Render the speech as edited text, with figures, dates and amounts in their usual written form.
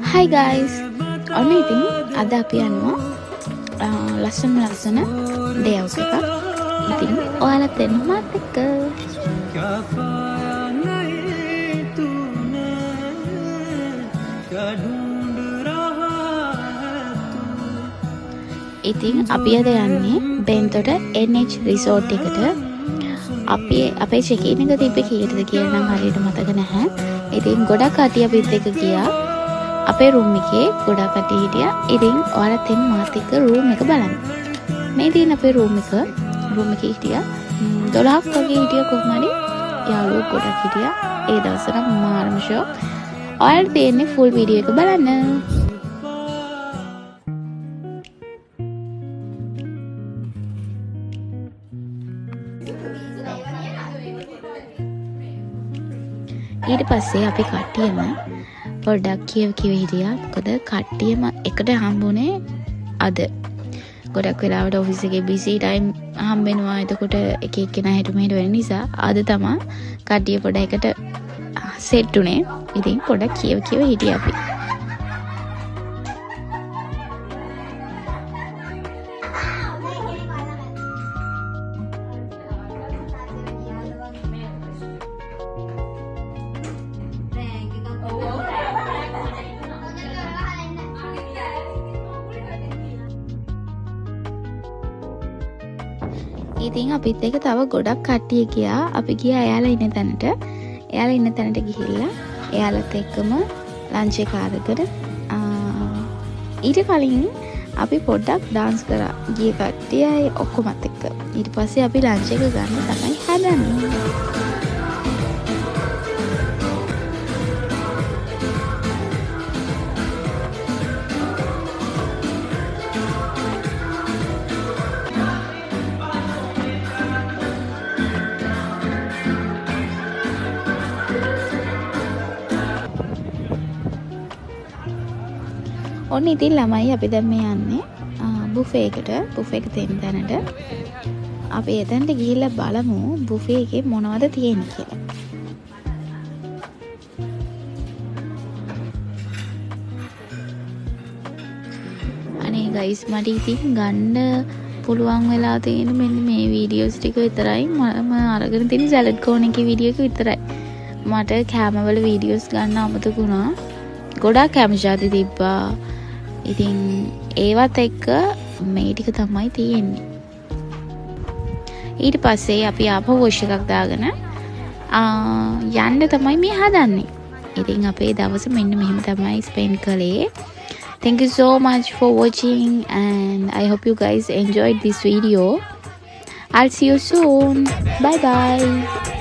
Hi guys, ඔන්න ඉතින් අද අපි යනවා ලස්සන ඩේ අවුට් එකක්. ඉතින් ඔයාලත් එන්න මාත් එක්ක. ඉතින් අපි අද යන්නේ බෙන්තොට NH resort එකට. අපි අපේ check-in එක තිබ්බේ කීයටද කියලා නම් හරියට මතක නැහැ. ඉතින් ගොඩක් කට්ටිය අපිත් එක්ක ගියා. අපේ රූම් එකේ ගොඩක් කට්ටිය හිටියා. ඉතින් ඔයාලත් එන්න මාත් එක්ක රූම් එක බලන්න. මේ තියෙන අපේ රූම් එකේ හිටියා 12ක් වගේ හිටියා කොහොම හරි. යාළුවෝ ගොඩක් හිටියා. ඒ දවස්වල මාරම ෂොක්. ඔයාලට තියෙන්නේ ෆුල් වීඩියෝ එක බලන්න. ඊට පස්සේ අපි කට්ටියම පොඩ්ඩක් කියව හිටියා. මොකද කට්ටියම එකට හම්බුනේ අද. ගොඩක් වෙලාවට ඔෆිස් එකේ බිසි ටයිම් හම්බෙනවා. එතකොට එක එක්කෙනා හිටු මෙහෙට වෙන නිසා අද තමයි කට්ටිය පොඩ එකට සෙට් උනේ. ඉතින් පොඩක් කියව හිටියා අපි. ඉතින් අපිත් එක තව ගොඩක් කට්ටිය ගියා. අපි ගියා එයාලා ඉන්න තැනට. එයාලා ඉන්න තැනට ගිහිල්ලා එයාලත් එක්කම ලන්ච් එක අරගෙන ඊට කලින් අපි පොඩ්ඩක් ඩාන්ස් කරා. ගිය කට්ටියයි ඔක්කොමත් එක්ක. ඊට පස්සේ අපි ලන්ච් එක ගන්න තමයි හදන්නේ. ඔන්න ඉතින් ළමයි අපි දැන් මේ යන්නේ බුෆේ එකට. බුෆේ එක තියෙන තැනට. අපි එතනට ගිහිල්ලා බලමු බුෆේ එකේ මොනවද තියෙන්නේ කියලා. අනේ ගයිස් මට ඉතින් ගන්න පුළුවන් වෙලා තියෙන මෙන්න මේ වීඩියෝස් ටික විතරයි. මම අරගෙන තියෙන සැලඩ් කෝන් එකේ වීඩියෝ එක විතරයි. මට කැමවල වීඩියෝස් ගන්න අමතක වුණා. ගොඩක් කැමජාති තිබ්බා. ඉතින් ඒවත් එක්ක මේ ටික තමයි තියෙන්නේ. ඊට පස්සේ අපි ආපහු වොෂ් එකක් දාගෙන යන්න තමයි මේ හදන්නේ. ඉතින් අපේ දවස මෙන්න මෙහෙම තමයි ස්පෙන්ඩ් කළේ. Thank you so much for watching and I hope you guys enjoyed this video. I'll see you soon. Bye bye.